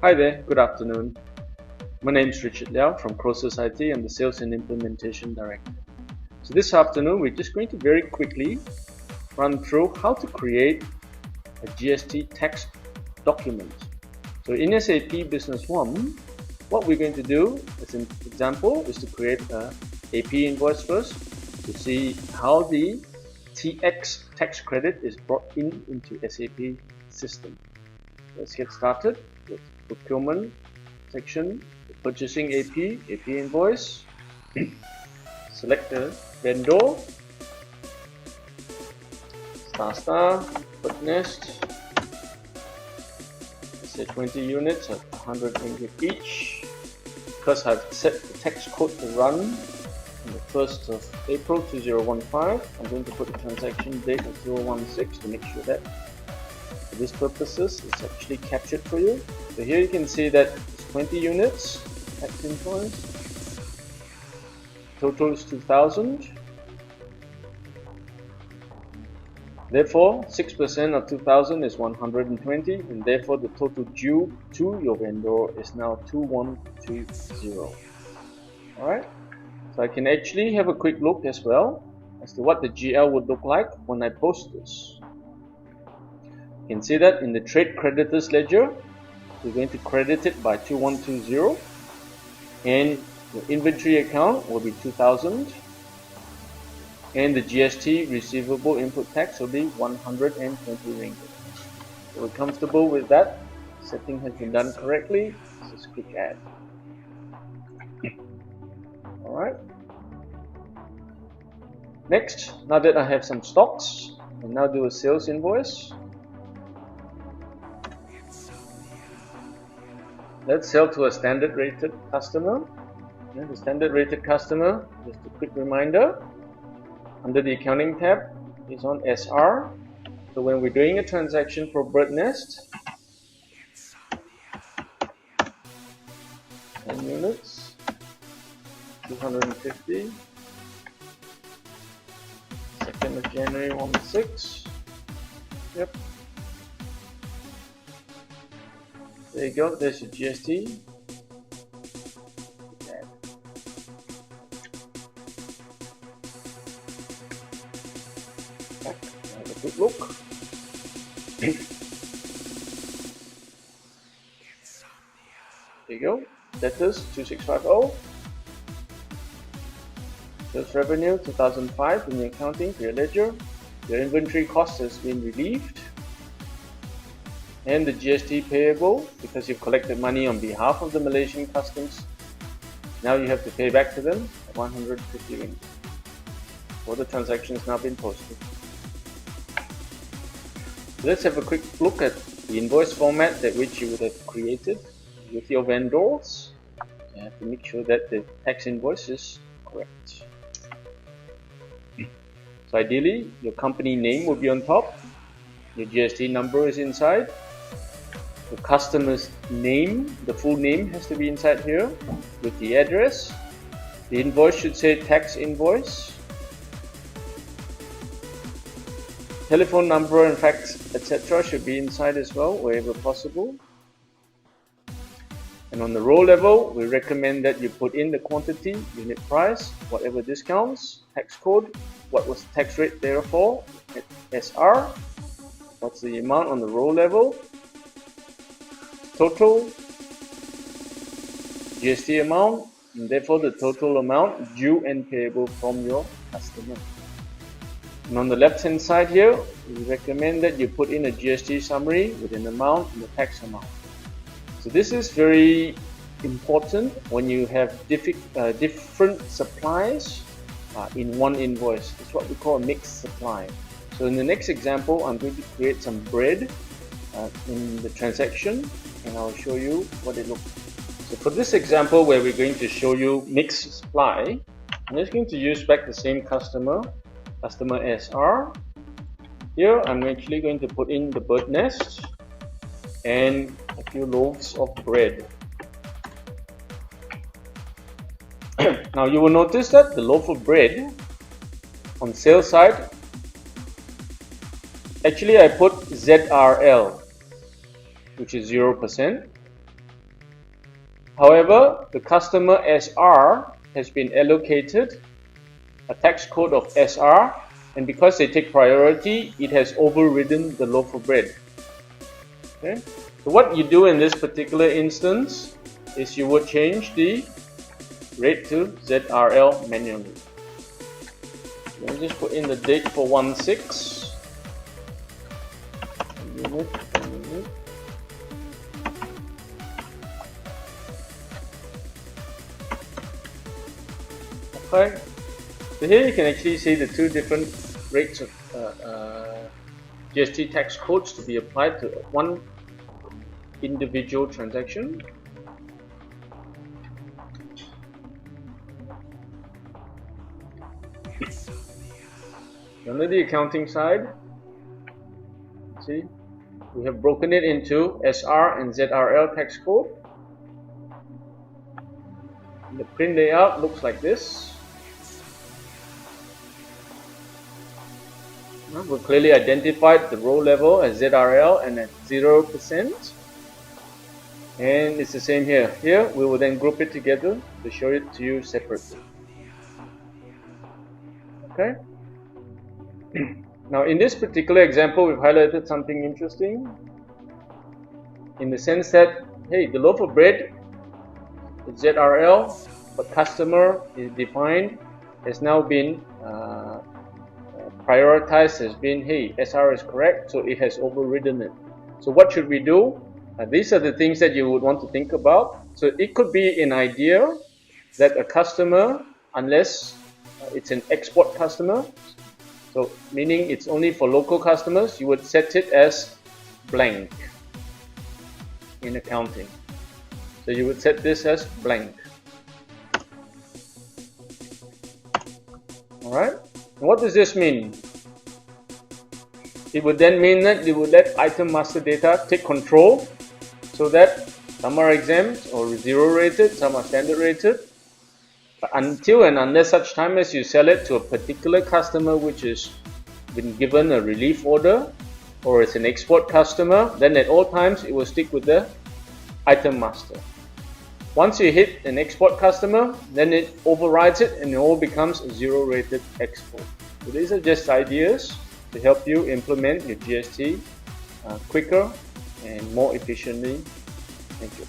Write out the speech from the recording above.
Hi there, good afternoon. My name is Richard Liao from Croesus IT. I'm the Sales and Implementation Director. So this afternoon, we're just going to very quickly run through how to create a GST text document. So in SAP Business One, what we're going to do as an example is to create a AP invoice first to see how the TX tax credit is brought into SAP system. Let's get started with procurement section, purchasing AP invoice. Select the vendor, put nest. Say 20 units at 100 ringgit each. Because I've set the tax code to run on the 1st of April 2015, I'm going to put the transaction date of 016 to make sure that for these purposes it's actually captured for you. So here you can see that it's 20 units, tax invoice. Total is 2000. Therefore, 6% of 2000 is 120, and therefore the total due to your vendor is now 2120. Alright, so I can actually have a quick look as well as to what the GL would look like when I post this. You can see that in the trade creditors ledger, we're going to credit it by 2120, and the inventory account will be 2000. And the GST receivable input tax will be 120 ringgit. So we're comfortable with that. Setting has been done correctly. This is quick add. Alright. Next, now that I have some stocks, I'll now do a sales invoice. Let's sell to a standard rated customer. The standard rated customer, just a quick reminder, under the accounting tab is on SR. So when we're doing a transaction for bird nest, 10 units, 250, 2nd of January 16. Yep. There you go, there's your GST. Have a good look. There you go. Debtors 2650. Sales revenue 2005 in the accounting for your ledger. Your inventory cost has been relieved. And the GST payable, because you've collected money on behalf of the Malaysian customs, now you have to pay back to them at 150 ringgit. All the transactions now been posted. Let's have a quick look at the invoice format that which you would have created with your vendors. You have to make sure that the tax invoice is correct. So ideally, your company name will be on top. Your GST number is inside. The customer's name, the full name has to be inside here with the address. The invoice should say tax invoice. Telephone number and fax, etc. should be inside as well, wherever possible. And on the row level, we recommend that you put in the quantity, unit price, whatever discounts, tax code, what was the tax rate therefore, SR, what's the amount on the row level, total, GST amount, and therefore the total amount due and payable from your customer. And on the left hand side here, we recommend that you put in a GST summary with an amount and the tax amount. So this is very important when you have different supplies in one invoice. It's what we call a mixed supply. So in the next example, I'm going to create some bread in the transaction, and I'll show you what it looks like. So for this example where we're going to show you mixed supply, I'm just going to use back the same customer SR. Here I'm actually going to put in the bird nest and a few loaves of bread. Now you will notice that the loaf of bread On sales side, actually I put ZRL, which is 0%. However, the customer SR has been allocated a tax code of SR, and because they take priority, it has overridden the loaf of bread. Okay? So what you do in this particular instance is you would change the rate to ZRL manually. Let me just put in the date for 1/6. Okay, so here you can actually see the two different rates of GST tax codes to be applied to one individual transaction. Under the accounting side, see, we have broken it into SR and ZRL tax code. The print layout looks like this. We've clearly identified the row level as ZRL and at 0%. And it's the same here. Here we will then group it together to show it to you separately. Okay. Now in this particular example, we've highlighted something interesting in the sense that, hey, the loaf of bread is ZRL, but customer is defined has now been prioritized as being, hey, SR is correct, so it has overridden it. So what should we do? These are the things that you would want to think about. So it could be an idea that a customer, unless it's an export customer, so meaning it's only for local customers, you would set it as blank in accounting. So you would set this as blank. Alright, what does this mean? It would then mean that you would let item master data take control, so that some are exempt or 0 rated, some are standard rated. But until and unless such time as you sell it to a particular customer which has been given a relief order, or it's an export customer, then at all times it will stick with the item master. Once you hit an export customer, then it overrides it and it all becomes a 0 rated export. So these are just ideas to help you implement your GST quicker and more efficiently. Thank you.